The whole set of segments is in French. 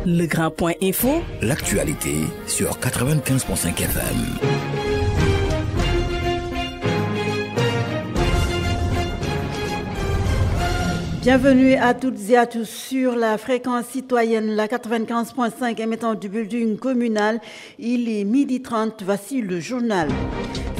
Le Grand Point Info. L'actualité sur 95.5 FM. Bienvenue à toutes et à tous sur la fréquence citoyenne, la 95.5 émettant du building communal. Il est 12h30, voici le journal.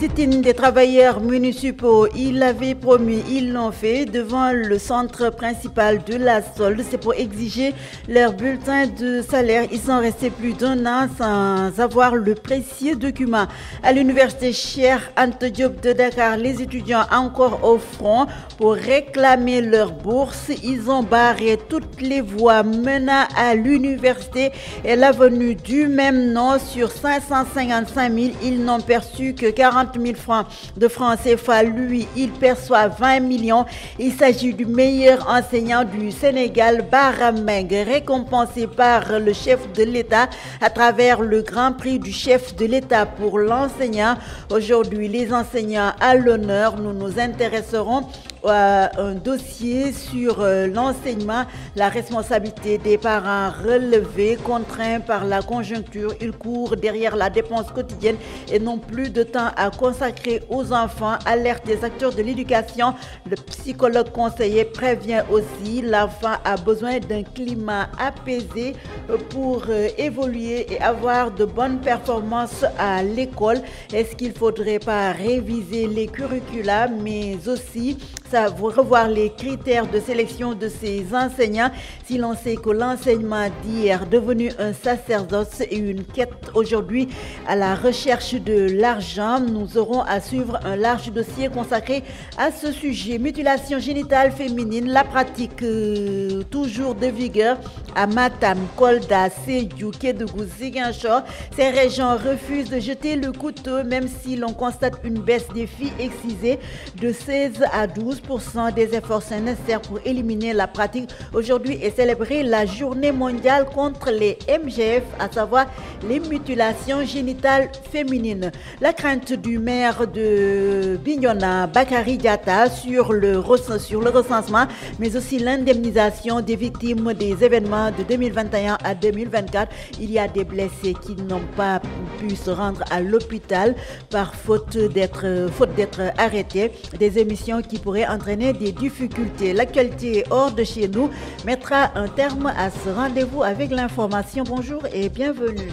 Sit-in des travailleurs municipaux, ils l'avaient promis, ils l'ont fait devant le centre principal de la solde. C'est pour exiger leur bulletin de salaire. Ils sont restés plus d'un an sans avoir le précieux document. À l'université Cheikh Anta Diop de Dakar, les étudiants encore au front pour réclamer leur bourse. Ils ont barré toutes les voies menant à l'université et l'avenue du même nom sur 555 000. Ils n'ont perçu que 40 000 francs de francs CFA. Lui, il perçoit 20 millions. Il s'agit du meilleur enseignant du Sénégal, Barameng, récompensé par le chef de l'État à travers le Grand Prix du chef de l'État pour l'enseignant. Aujourd'hui, les enseignants à l'honneur. Nous nous intéresserons à un dossier sur l'enseignement, la responsabilité des parents relevés, contraints par la conjoncture. Ils courent derrière la dépense quotidienne et n'ont plus de temps à consacrer aux enfants. Alerte des acteurs de l'éducation. Le psychologue conseiller prévient aussi, l'enfant a besoin d'un climat apaisé pour évoluer et avoir de bonnes performances à l'école. Est-ce qu'il ne faudrait pas réviser les curricula, mais aussi revoir les critères de sélection de ces enseignants? Si l'on sait que l'enseignement d'hier est devenu un sacerdoce et une quête aujourd'hui à la recherche de l'argent, nous aurons à suivre un large dossier consacré à ce sujet. Mutilation génitale féminine, la pratique toujours de vigueur à Matam, Kolda, Sédhiou, Kédougou, Ziguinchor. Ces régions refusent de jeter le couteau même si l'on constate une baisse des filles excisées de 16 à 12%. Des efforts sont nécessaires pour éliminer la pratique. Aujourd'hui est célébrée la journée mondiale contre les MGF, à savoir les mutilations génitales féminines. La crainte du maire de Bignona, Bakary Diatta, sur le recensement, mais aussi l'indemnisation des victimes des événements de 2021 à 2024. Il y a des blessés qui n'ont pas pu se rendre à l'hôpital par faute d'être arrêtés. Des émissions qui pourraient entraîner des difficultés. L'actualité hors de chez nous mettra un terme à ce rendez-vous avec l'information. Bonjour et bienvenue.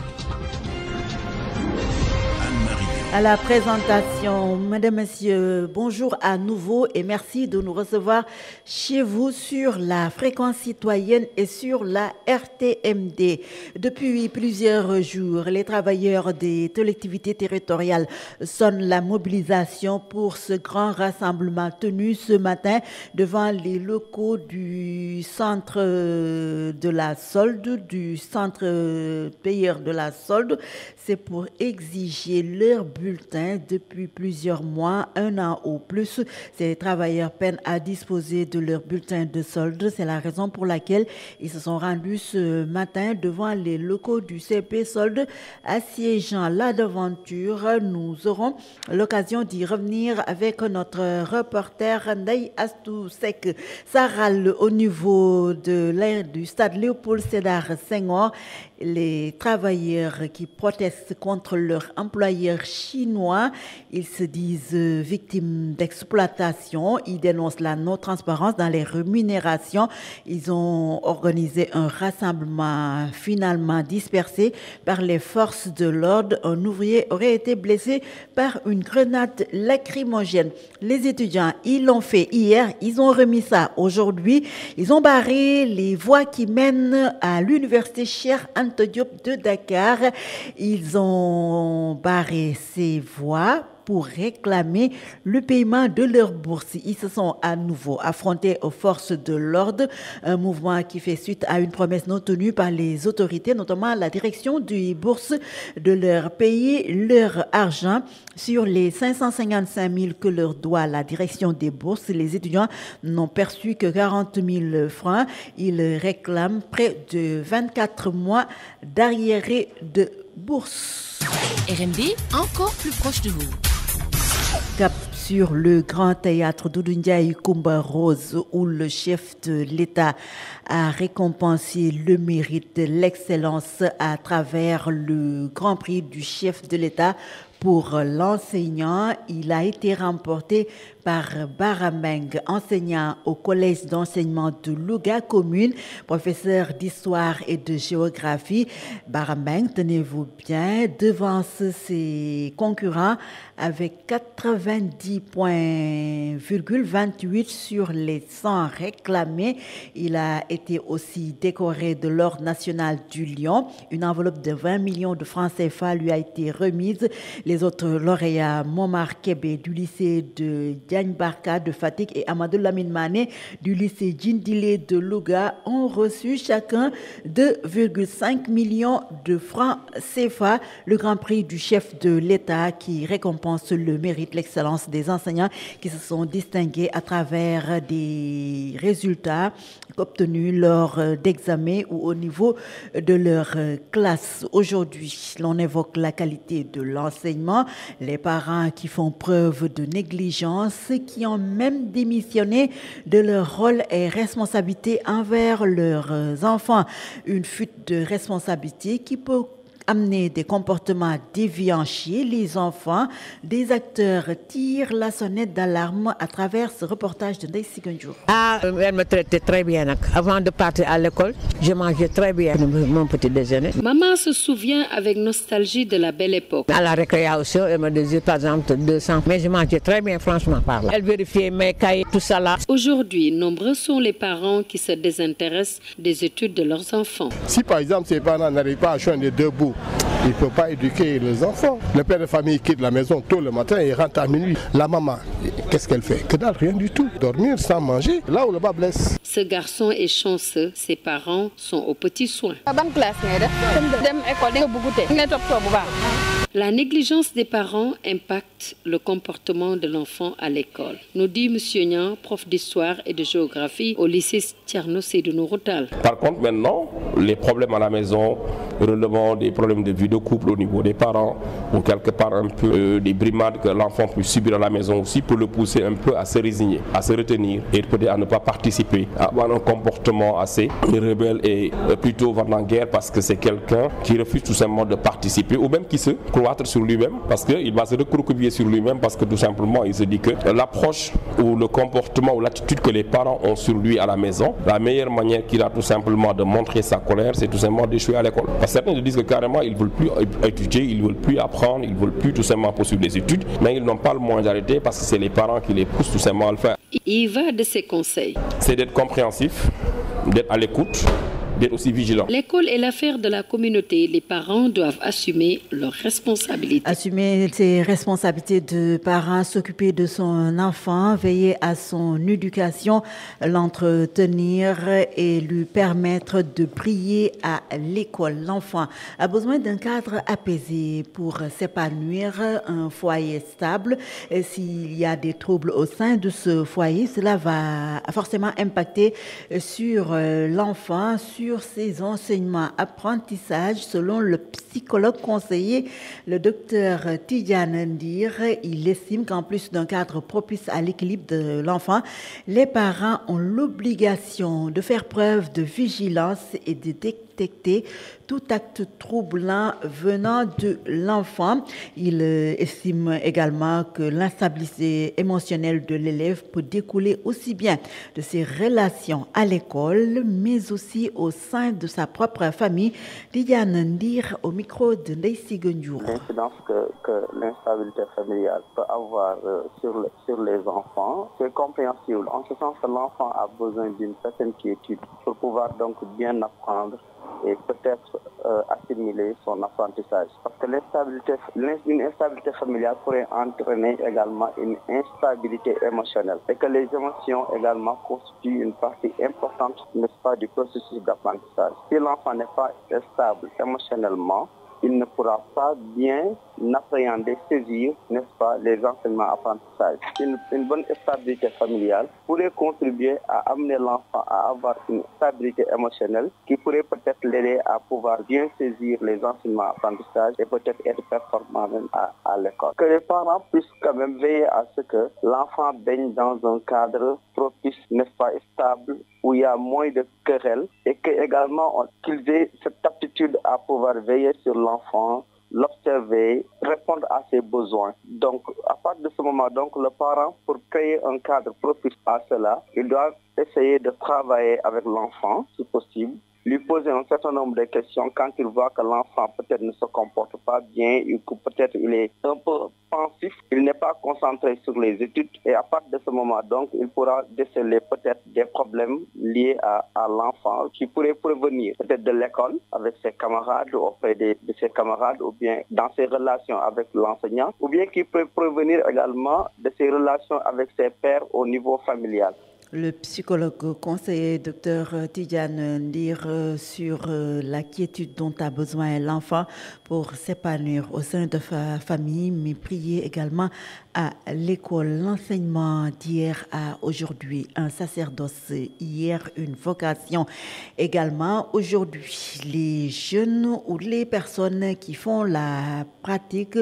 À la présentation, mesdames, messieurs, bonjour à nouveau et merci de nous recevoir chez vous sur la fréquence citoyenne et sur la RTMD. Depuis plusieurs jours, les travailleurs des collectivités territoriales sonnent la mobilisation pour ce grand rassemblement tenu ce matin devant les locaux du centre de la solde, du centre payeur de la solde. C'est pour exiger leur bulletin depuis plusieurs mois, un an ou plus. Ces travailleurs peinent à disposer de leur bulletin de solde. C'est la raison pour laquelle ils se sont rendus ce matin devant les locaux du CP Solde, assiégeant la devanture. Nous aurons l'occasion d'y revenir avec notre reporter Ndeye Astou Sek Saral au niveau du stade Léopold Sédar Senghor. Les travailleurs qui protestent contre leur employeur chinois, ils se disent victimes d'exploitation. Ils dénoncent la non-transparence dans les rémunérations. Ils ont organisé un rassemblement finalement dispersé par les forces de l'ordre. Un ouvrier aurait été blessé par une grenade lacrymogène. Les étudiants, ils l'ont fait hier, ils ont remis ça aujourd'hui. Ils ont barré les voies qui mènent à l'université Cheikh Anta Diop de Dakar. Ils ont barré ces voies pour réclamer le paiement de leur bourse. Ils se sont à nouveau affrontés aux forces de l'ordre, un mouvement qui fait suite à une promesse non tenue par les autorités, notamment la direction des bourses, de leur payer leur argent. Sur les 555 000 que leur doit la direction des bourses, les étudiants n'ont perçu que 40 000 francs. Ils réclament près de 24 mois d'arriérés de bourse. RMD, encore plus proche de vous. Cap sur le Grand Théâtre Doudou Ndiaye Coumba Rose où le chef de l'État a récompensé le mérite, l'excellence à travers le Grand Prix du chef de l'État pour l'enseignant. Il a été remporté par Barameng, enseignant au collège d'enseignement de Louga commune, professeur d'histoire et de géographie. Barameng, tenez-vous bien, devance ses concurrents avec 90,28 sur les 100 réclamés. Il a été aussi décoré de l'Ordre national du Lion. Une enveloppe de 20 millions de francs CFA lui a été remise. Les autres lauréats, Momar Kébé du lycée de Diagne Barka de Fatick et Amadou Lamine Mané du lycée Djindilé de Louga, ont reçu chacun 2,5 millions de francs CFA. Le Grand Prix du chef de l'État qui récompense le mérite, l'excellence des enseignants qui se sont distingués à travers des résultats obtenus lors d'examens ou au niveau de leur classe. Aujourd'hui, l'on évoque la qualité de l'enseignement, les parents qui font preuve de négligence, qui ont même démissionné de leur rôle et responsabilité envers leurs enfants. Une fuite de responsabilité qui peut amener des comportements déviants chez les enfants. Des acteurs tirent la sonnette d'alarme à travers ce reportage de Ndeye Siganjour. Elle me traitait très bien. Avant de partir à l'école, je mangeais très bien mon petit déjeuner. Maman se souvient avec nostalgie de la belle époque. À la récréation, elle me disait par exemple 200. Mais je mangeais très bien, franchement, par là. Elle vérifiait mes cahiers, tout ça là. Aujourd'hui, nombreux sont les parents qui se désintéressent des études de leurs enfants. Si par exemple ces parents n'arrivent pas à joindre les deux bouts, ils ne peuvent pas éduquer les enfants. Le père de famille quitte la maison tôt le matin et rentre à minuit. La maman, qu'est-ce qu'elle fait? Que dalle, rien du tout. Dormir sans manger, là où le bas blesse. Ce garçon est chanceux, ses parents sont aux petits soins. La négligence des parents impacte le comportement de l'enfant à l'école, nous dit M. Nyan, prof d'histoire et de géographie au lycée Thierno Seydou Nourou Tall. Par contre, maintenant, les problèmes à la maison, relevant des problèmes de vie de couple au niveau des parents, ou quelque part un peu des brimades que l'enfant peut subir à la maison aussi, pour le pousser un peu à se résigner, à se retenir et peut-être à ne pas participer, à avoir un comportement assez rebelle et plutôt guerre parce que c'est quelqu'un qui refuse tout simplement de participer ou même qui se cloître sur lui-même parce qu'il va se recroqueviller sur lui-même parce que tout simplement il se dit que l'approche ou le comportement ou l'attitude que les parents ont sur lui à la maison, la meilleure manière qu'il a tout simplement de montrer sa colère, c'est tout simplement d'échouer à l'école. Parce que certains se disent que carrément ils ne veulent plus étudier, ils ne veulent plus apprendre, ils ne veulent plus tout simplement poursuivre les études, mais ils n'ont pas le moyen d'arrêter parce que c'est les parents qui les poussent tout simplement à le faire. Il va de ses conseils. C'est d'être compréhensif, d'être à l'écoute, d'être aussi vigilant. L'école est l'affaire de la communauté. Les parents doivent assumer leurs responsabilités. Assumer ses responsabilités de parents, s'occuper de son enfant, veiller à son éducation, l'entretenir et lui permettre de briller à l'école. L'enfant a besoin d'un cadre apaisé pour s'épanouir, un foyer stable. Et s'il y a des troubles au sein de ce foyer, cela va forcément impacter sur l'enfant, sur ses enseignements, apprentissage, selon le psychologue conseiller, le docteur Tidiane Ndir. Il estime qu'en plus d'un cadre propice à l'équilibre de l'enfant, les parents ont l'obligation de faire preuve de vigilance et de détecter tout acte troublant venant de l'enfant. Il estime également que l'instabilité émotionnelle de l'élève peut découler aussi bien de ses relations à l'école, mais aussi au sein de sa propre famille. Diane Ndir au micro de Ndeye Siganjour. L'incidence que l'instabilité familiale peut avoir sur les enfants, c'est compréhensible. En ce sens que l'enfant a besoin d'une certaine quiétude pour pouvoir donc bien apprendre et peut-être assimiler son apprentissage. Parce que une instabilité familiale pourrait entraîner également une instabilité émotionnelle et que les émotions également constituent une partie importante, n'est-ce pas, du processus d'apprentissage. Si l'enfant n'est pas stable émotionnellement, il ne pourra pas bien appréhender, saisir, n'est-ce pas, les enseignements apprentissages. Une bonne stabilité familiale pourrait contribuer à amener l'enfant à avoir une stabilité émotionnelle qui pourrait peut-être l'aider à pouvoir bien saisir les enseignements apprentissages et peut-être être performant même à l'école. Que les parents puissent quand même veiller à ce que l'enfant baigne dans un cadre propice, n'est-ce pas, stable, où il y a moins de querelles et que également qu'ils aient cette aptitude à pouvoir veiller sur l'enfant, l'observer, répondre à ses besoins. Donc, à partir de ce moment, donc, le parent, pour créer un cadre propice à cela, il doit essayer de travailler avec l'enfant, si possible, lui poser un certain nombre de questions quand il voit que l'enfant peut-être ne se comporte pas bien, ou peut-être il est un peu pensif, il n'est pas concentré sur les études et à partir de ce moment donc il pourra déceler peut-être des problèmes liés à l'enfant qui pourraient provenir peut-être de l'école avec ses camarades, auprès de ses camarades ou bien dans ses relations avec l'enseignant ou bien qui peut provenir également de ses relations avec ses pairs au niveau familial. Le psychologue conseiller Dr Tidiane Ndir sur l'inquiétude dont a besoin l'enfant pour s'épanouir au sein de sa famille, mais prier également à l'école. L'enseignement d'hier à aujourd'hui, un sacerdoce hier, une vocation également aujourd'hui. Les jeunes ou les personnes qui font la pratique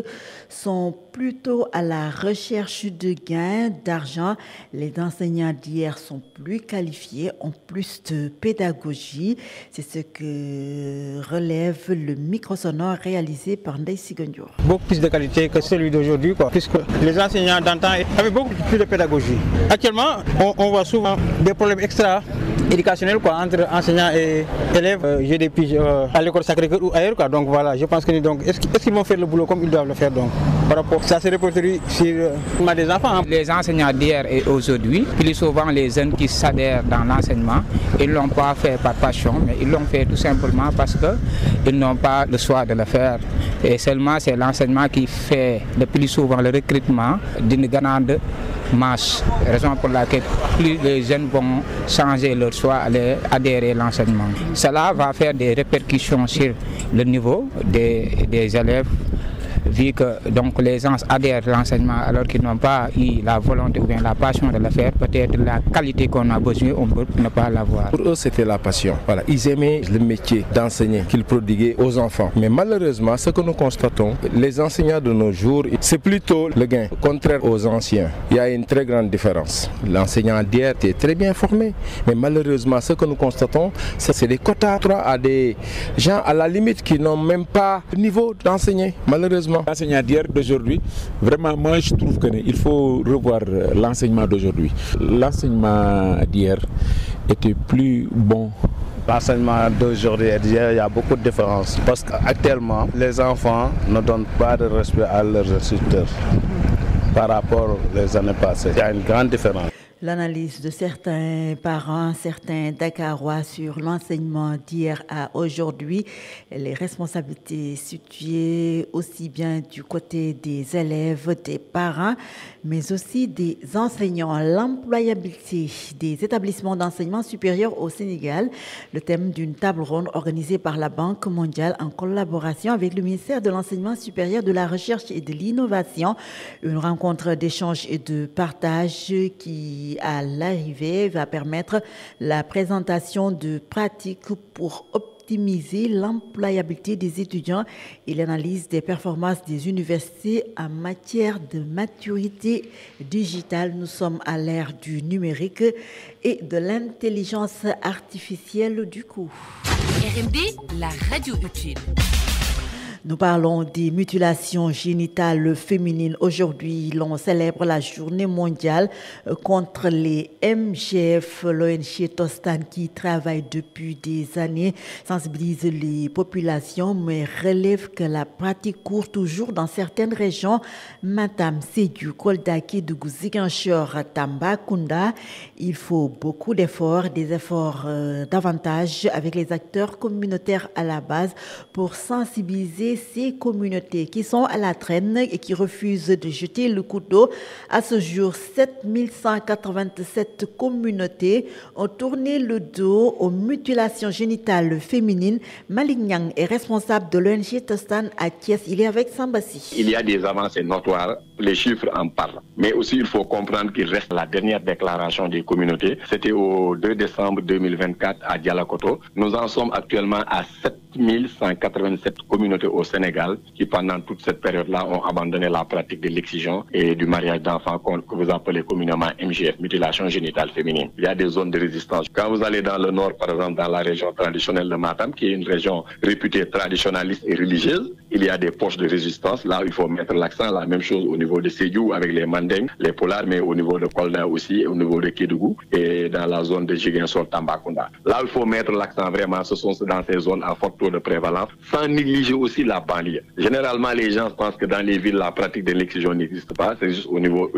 sont plutôt à la recherche de gains d'argent. Les enseignants d'hier sont plus qualifiés, ont plus de pédagogie. C'est ce que relève le micro sonore réalisé par Ndeye Sigandior. Beaucoup plus de qualité que celui d'aujourd'hui, puisque les enseignants d'antan avaient beaucoup plus de pédagogie. Actuellement, on voit souvent des problèmes extra-éducationnels entre enseignants et élèves. J'ai des piges à l'école Sacré-Cœur ou ailleurs. Donc voilà, je pense que est-ce qu'ils vont faire le boulot comme ils doivent le faire donc, par rapport à ces reporteries sur des enfants. Les enseignants d'hier et aujourd'hui, plus souvent les jeunes qui s'adhèrent dans l'enseignement, ils ne l'ont pas fait par passion, mais ils l'ont fait tout simplement parce qu'ils n'ont pas le choix de le faire. Et seulement c'est l'enseignement qui fait le plus souvent le recrutement d'une grande masse. Raison pour laquelle plus les jeunes vont changer leur choix, aller adhérer à l'enseignement. Cela va faire des répercussions sur le niveau des élèves, vu que donc, les gens adhèrent à l'enseignement alors qu'ils n'ont pas eu la volonté ou bien la passion de le faire, peut-être la qualité qu'on a besoin, on peut ne pas l'avoir. Pour eux, c'était la passion. Voilà. Ils aimaient le métier d'enseigner qu'ils prodiguaient aux enfants. Mais malheureusement, ce que nous constatons, les enseignants de nos jours, c'est plutôt le gain. Contraire aux anciens, il y a une très grande différence. L'enseignant d'hier était très bien formé, mais malheureusement, ce que nous constatons, c'est des quotas à des gens à la limite qui n'ont même pas le niveau d'enseigner, malheureusement. L'enseignant d'hier d'aujourd'hui, vraiment moi je trouve qu'il faut revoir l'enseignement d'aujourd'hui. L'enseignement d'hier était plus bon. L'enseignement d'aujourd'hui et d'hier, il y a beaucoup de différences parce qu'actuellement, les enfants ne donnent pas de respect à leurs instituteurs par rapport aux années passées. Il y a une grande différence. L'analyse de certains parents, certains Dakarois sur l'enseignement d'hier à aujourd'hui, les responsabilités situées aussi bien du côté des élèves, des parents, mais aussi des enseignants. L'employabilité des établissements d'enseignement supérieur au Sénégal, le thème d'une table ronde organisée par la Banque mondiale en collaboration avec le ministère de l'Enseignement supérieur, de la Recherche et de l'Innovation. Une rencontre d'échange et de partage qui à l'arrivée va permettre la présentation de pratiques pour optimiser l'employabilité des étudiants et l'analyse des performances des universités en matière de maturité digitale. Nous sommes à l'ère du numérique et de l'intelligence artificielle du coup. RMD, la radio utile. Nous parlons des mutilations génitales féminines. Aujourd'hui, l'on célèbre la journée mondiale contre les MGF. L'ONG Tostan qui travaille depuis des années sensibilise les populations mais relève que la pratique court toujours dans certaines régions. Matam, Sédhiou, Kolda, Kédougou, Ziguinchor, Tambacounda. Il faut beaucoup d'efforts, davantage avec les acteurs communautaires à la base pour sensibiliser ces communautés qui sont à la traîne et qui refusent de jeter le couteau. À ce jour, 7187 communautés ont tourné le dos aux mutilations génitales féminines. Malik Niang est responsable de l'ONG Tostan à Thiès. Il est avec Sambassi. Il y a des avancées notoires, les chiffres en parlent. Mais aussi, il faut comprendre qu'il reste la dernière déclaration des communautés. C'était au 2 décembre 2024 à Dialakoto. Nous en sommes actuellement à 7187 communautés au Sénégal qui, pendant toute cette période-là, ont abandonné la pratique de l'excision et du mariage d'enfants que vous appelez communément MGF, mutilation génitale féminine. Il y a des zones de résistance. Quand vous allez dans le nord, par exemple, dans la région traditionnelle de Matam, qui est une région réputée traditionnaliste et religieuse, il y a des poches de résistance. Là, il faut mettre l'accent. La même chose au niveau de Sédhiou avec les Mandeng, les Polars, mais au niveau de Kolda aussi, au niveau de Kédougou et dans la zone de Jiguensor, Tambacounda. Là, il faut mettre l'accent vraiment, ce sont dans ces zones à fort taux de prévalence, sans négliger aussi la banlieue. Généralement, les gens pensent que dans les villes, la pratique de l'excision n'existe pas, c'est juste au niveau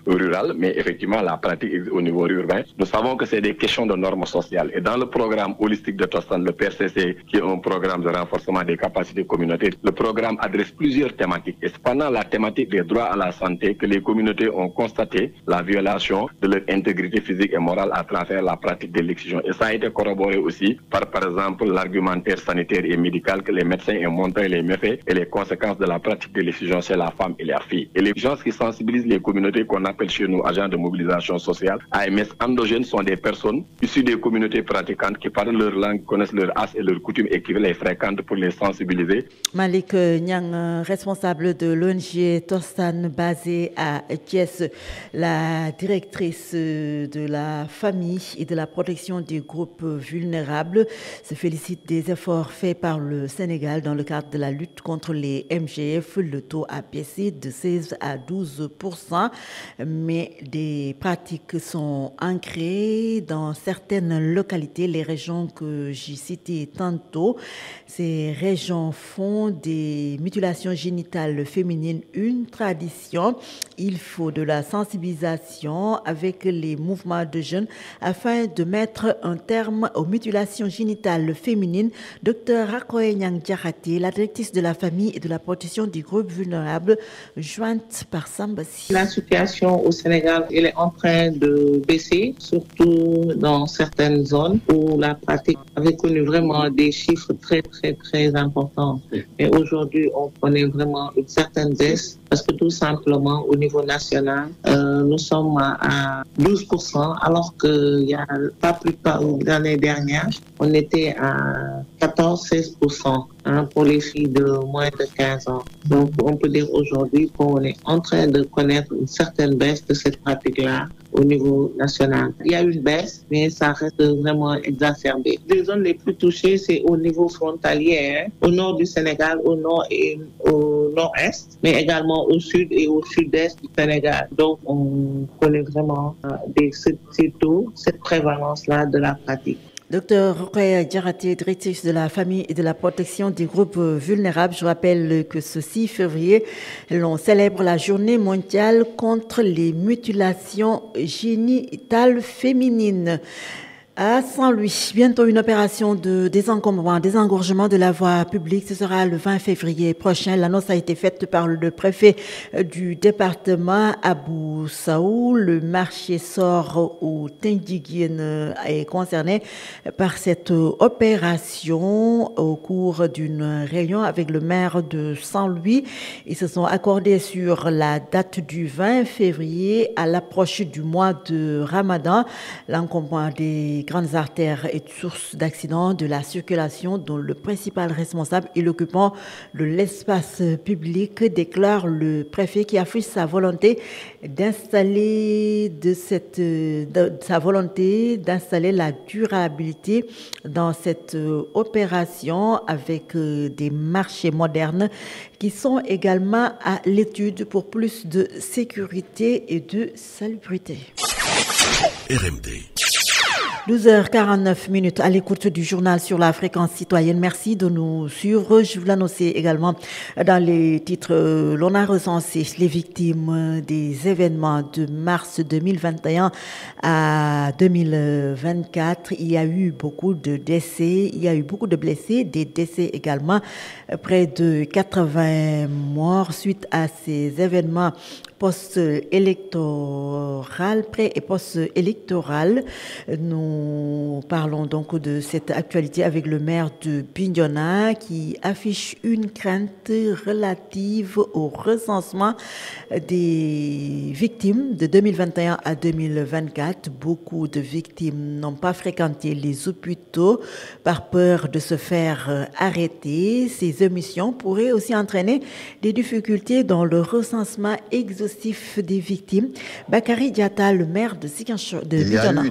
rural, mais effectivement, la pratique existe au niveau urbain. Nous savons que c'est des questions de normes sociales. Et dans le programme holistique de Tostan, le PRCC, qui est un programme de renforcement des capacités communautaires, le programme adresse plusieurs thématiques. Et c'est pendant la thématique des droits à la santé que les communautés ont constaté la violation de leur intégrité physique et morale à travers la pratique de l'excision. Et ça a été corroboré aussi par exemple, l'argumentaire sanitaire et médical que les médecins ont montré les méfaits et les conséquences de la pratique de l'excision chez la femme et la fille. Et les gens qui sensibilisent les communautés qu'on appelle chez nous agents de mobilisation sociale, AMS endogènes, sont des personnes issues des communautés pratiquantes qui parlent leur langue, connaissent leurs as et leurs coutumes et qui les fréquentent pour les sensibiliser. Malik Niang, responsable de l'ONG Tostan basée à Thiès, la directrice de la famille et de la protection des groupes vulnérables, se félicite des efforts faits par le Sénégal dans le cadre de la lutte contre les MGF. Le taux a baissé de 16 à 12%, mais des pratiques sont ancrées dans certaines localités, les régions que j'ai citées tantôt. Ces régions font des mutilations génitales féminines une tradition. Il faut de la sensibilisation avec les mouvements de jeunes afin de mettre un terme aux mutilations génitales féminines. Dr Rakoye Niang Diakhaté, la directrice de la famille et de la protection des groupes vulnérables, jointe par Sambassi. La situation au Sénégal, elle est en train de baisser, surtout dans certaines zones où la pratique avait connu vraiment des chiffres très importants. Et aujourd'hui, on connaît vraiment une certaine baisse parce que tout simplement, au niveau national, nous sommes à 12%, alors qu'il n'y a pas plus tard, l'année dernière, on était à 14-16% pour les filles de moins de 15 ans. Donc, on peut dire aujourd'hui qu'on est en train de connaître une certaine baisse de cette pratique-là au niveau national. Il y a une baisse, mais ça reste vraiment exacerbé. Les zones les plus touchées, c'est au niveau frontalier, au nord du Sénégal, au nord et au nord-est, mais également au sud et au sud-est du Sénégal. Donc, on connaît vraiment cette prévalence-là de la pratique. Dr Rakoye Diakhaté, directrice de la famille et de la protection des groupes vulnérables. Je rappelle que ce 6 février, l'on célèbre la journée mondiale contre les mutilations génitales féminines. À Saint-Louis, bientôt une opération de désengorgement de la voie publique. Ce sera le 20 février prochain. L'annonce a été faite par le préfet du département, Abou Saou. Le marché sort au Tindiguen est concerné par cette opération au cours d'une réunion avec le maire de Saint-Louis. Ils se sont accordés sur la date du 20 février à l'approche du mois de Ramadan. L'encombrement des grandes artères est source d'accidents de la circulation dont le principal responsable est l'occupant de l'espace public, déclare le préfet qui affiche sa volonté d'installer la durabilité dans cette opération avec des marchés modernes qui sont également à l'étude pour plus de sécurité et de salubrité. RMD. 12h49 à l'écoute du journal sur la fréquence citoyenne. Merci de nous suivre. Je vous l'annonçais également dans les titres. L'on a recensé les victimes des événements de mars 2021 à 2024. Il y a eu beaucoup de décès, il y a eu beaucoup de blessés, des décès également. Près de 80 morts suite à ces événements post-électoral, pré- et post-électoral. Nous parlons donc de cette actualité avec le maire de Bignona qui affiche une crainte relative au recensement des victimes de 2021 à 2024. Beaucoup de victimes n'ont pas fréquenté les hôpitaux par peur de se faire arrêter. Ces omissions pourraient aussi entraîner des difficultés dans le recensement exhaustif des victimes. Bakary Diatta, le maire de Ziguinchor, de Bignona.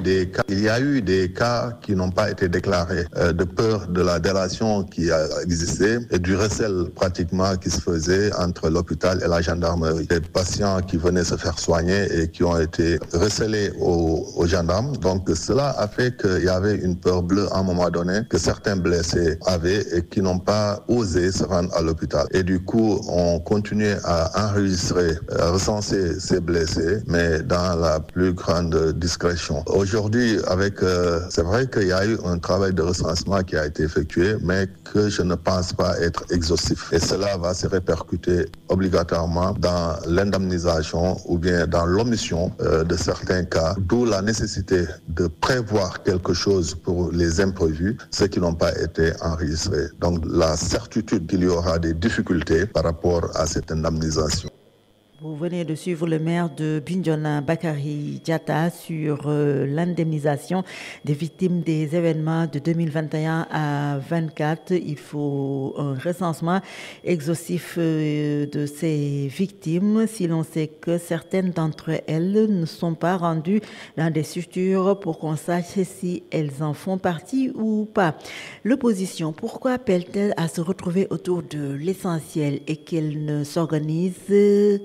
Il y a eu des cas qui n'ont pas été déclarés de peur de la délation qui a existé et du recel pratiquement qui se faisait entre l'hôpital et la gendarmerie. Des patients qui venaient se faire soigner et qui ont été recelés aux gendarmes. Donc cela a fait qu'il y avait une peur bleue à un moment donné que certains blessés avaient et qui n'ont pas osé se rendre à l'hôpital. Et du coup, on continuait à enregistrer, recenser ces blessés, mais dans la plus grande discrétion. Aujourd'hui, c'est vrai qu'il y a eu un travail de recensement qui a été effectué, mais que je ne pense pas être exhaustif. Et cela va se répercuter obligatoirement dans l'indemnisation ou bien dans l'omission de certains cas, d'où la nécessité de prévoir quelque chose pour les imprévus, ceux qui n'ont pas été enregistrés. Donc la certitude qu'il y aura des difficultés par rapport à cette indemnisation. Vous venez de suivre le maire de Bignona, Bakary Diatta, sur l'indemnisation des victimes des événements de 2021 à 2024. Il faut un recensement exhaustif de ces victimes si l'on sait que certaines d'entre elles ne sont pas rendues dans des structures pour qu'on sache si elles en font partie ou pas. L'opposition, pourquoi appelle-t-elle à se retrouver autour de l'essentiel et qu'elle ne s'organise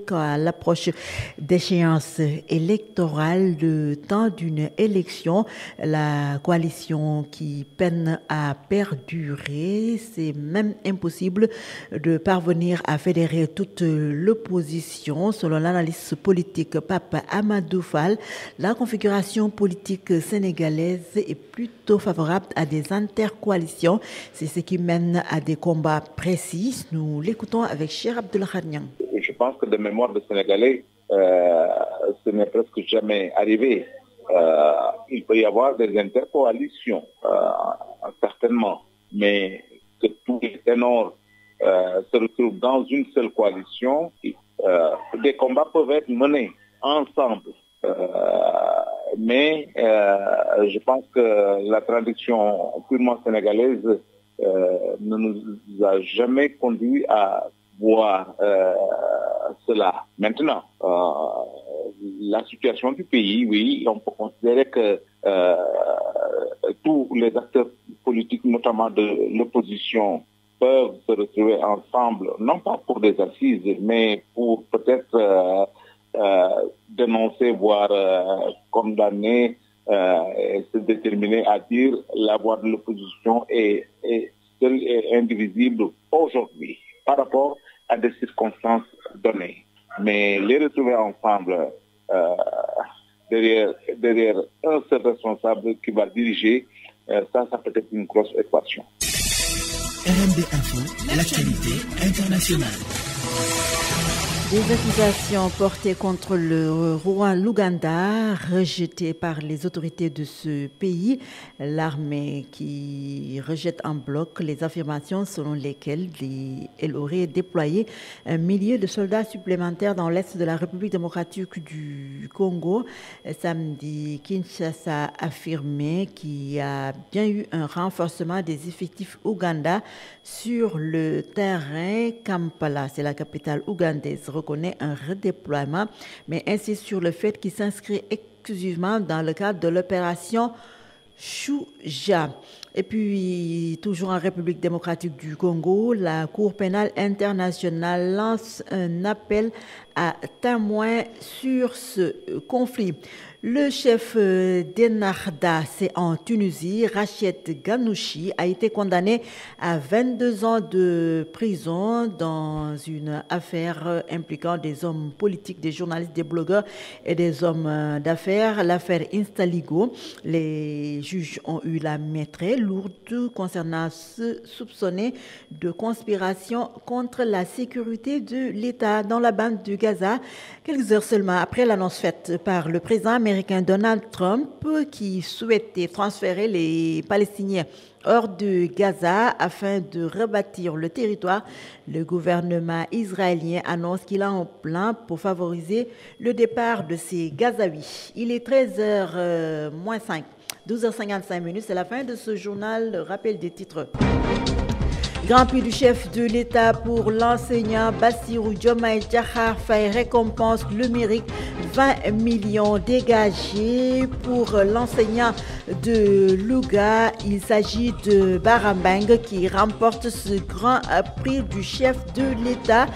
qu'à l'approche d'échéances électorales, le temps d'une élection, la coalition qui peine à perdurer, c'est même impossible de parvenir à fédérer toute l'opposition. Selon l'analyste politique Pape Amadou Fall, la configuration politique sénégalaise est plutôt favorable à des intercoalitions. C'est ce qui mène à des combats précis. Nous l'écoutons avec Cheikh Abdoulahad Niang. Je pense que de mémoire de Sénégalais, ce n'est presque jamais arrivé. Il peut y avoir des intercoalitions, certainement, mais que tous les ténors se retrouvent dans une seule coalition, des combats peuvent être menés ensemble. Mais je pense que la tradition purement sénégalaise ne nous a jamais conduit à voir cela. Maintenant, la situation du pays, oui, on peut considérer que tous les acteurs politiques, notamment de l'opposition, peuvent se retrouver ensemble, non pas pour des assises, mais pour peut-être dénoncer, voire condamner, et se déterminer à dire la voix de l'opposition est seule et indivisible aujourd'hui par rapport à des circonstances données. Mais les retrouver ensemble derrière un seul responsable qui va diriger, ça peut être une grosse équation. RMD Info, l'actualité internationale. Des accusations portées contre le roi l'Ouganda, rejetées par les autorités de ce pays. L'armée qui rejette en bloc les affirmations selon lesquelles elle aurait déployé un millier de soldats supplémentaires dans l'est de la République démocratique du Congo. Samedi, Kinshasa a affirmé qu'il y a bien eu un renforcement des effectifs ougandais sur le terrain. Kampala, c'est la capitale ougandaise, reconnaît un redéploiement, mais insiste sur le fait qu'il s'inscrit exclusivement dans le cadre de l'opération Shuja. Et puis, toujours en République démocratique du Congo, la Cour pénale internationale lance un appel à témoins sur ce conflit. Le chef d'Ennahda, c'est en Tunisie, Rached Ghannouchi, a été condamné à 22 ans de prison dans une affaire impliquant des hommes politiques, des journalistes, des blogueurs et des hommes d'affaires, l'affaire Instaligo. Les juges ont eu la main très lourde concernant ceux soupçonnés de conspiration contre la sécurité de l'État dans la bande de Gaza. Quelques heures seulement après l'annonce faite par le président américain Donald Trump qui souhaitait transférer les Palestiniens hors de Gaza afin de rebâtir le territoire, le gouvernement israélien annonce qu'il a un plan pour favoriser le départ de ces Gazaouis. Il est 13h moins 5, 12h55, c'est la fin de ce journal. Rappel des titres. Grand prix du chef de l'État pour l'enseignant Bassirou Diomaye Diakhar Faye récompense le mérite, 20 millions dégagés pour l'enseignant de Louga. Il s'agit de Barambang qui remporte ce grand prix du chef de l'État.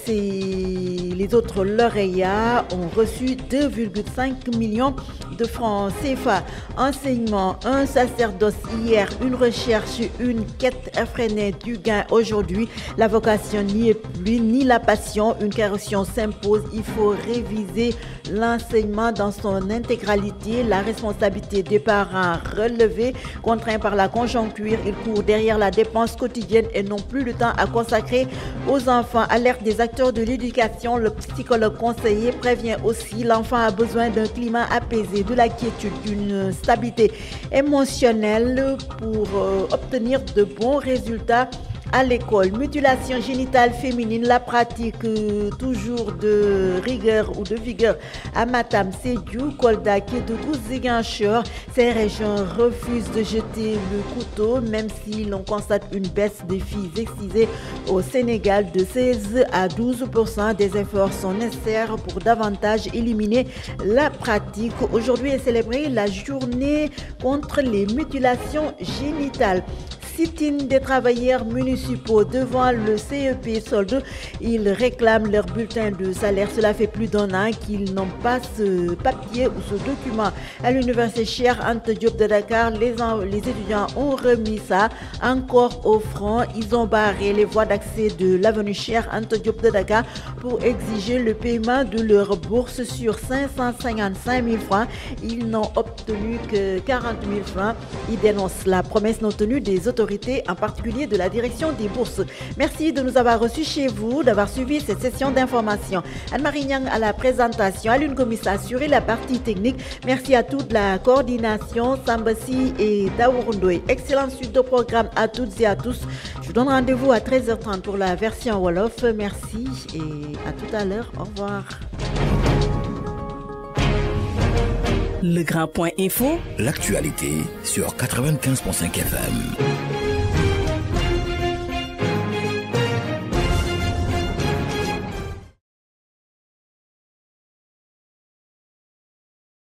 Les autres lauréats ont reçu 2,5 millions de francs CFA. Enseignement, un sacerdoce hier, une recherche, une quête effrénée du gain aujourd'hui. La vocation n'y est plus, ni la passion. Une correction s'impose. Il faut réviser l'enseignement dans son intégralité. La responsabilité des parents relevée, contraints par la conjoncture, ils courent derrière la dépense quotidienne et n'ont plus le temps à consacrer aux enfants. Alerte des acteurs de l'éducation, le psychologue conseiller prévient aussi, l'enfant a besoin d'un climat apaisé, de la quiétude, d'une stabilité émotionnelle pour obtenir de bons résultats à l'école. Mutilation génitale féminine, la pratique toujours de rigueur ou de vigueur à Matam, Sédhiou, Kolda, Kédougou, Ziguinchor. Ces régions refusent de jeter le couteau, même si l'on constate une baisse des filles excisées au Sénégal de 16 à 12%. Des efforts sont nécessaires pour davantage éliminer la pratique. Aujourd'hui est célébrée la journée contre les mutilations génitales. Sit-in des travailleurs municipaux devant le CEP solde. Ils réclament leur bulletin de salaire. Cela fait plus d'1 an qu'ils n'ont pas ce papier ou ce document. À l'université Cheikh Anta Diop de Dakar, les étudiants ont remis ça encore au front. Ils ont barré les voies d'accès de l'avenue Cheikh Anta Diop de Dakar pour exiger le paiement de leur bourse sur 555 000 francs. Ils n'ont obtenu que 40 000 francs. Ils dénoncent la promesse non tenue des autorités, en particulier de la direction des bourses. Merci de nous avoir reçus chez vous, d'avoir suivi cette session d'information. Anne-Marie Niang à la présentation, Alun Gomis a assuré la partie technique. Merci à toute la coordination, Sambasi et Daourundoy. Excellente suite de programme à toutes et à tous. Je vous donne rendez-vous à 13h30 pour la version Wolof. Merci et à tout à l'heure. Au revoir. Le Grand Point Info, l'actualité sur 95.5 FM.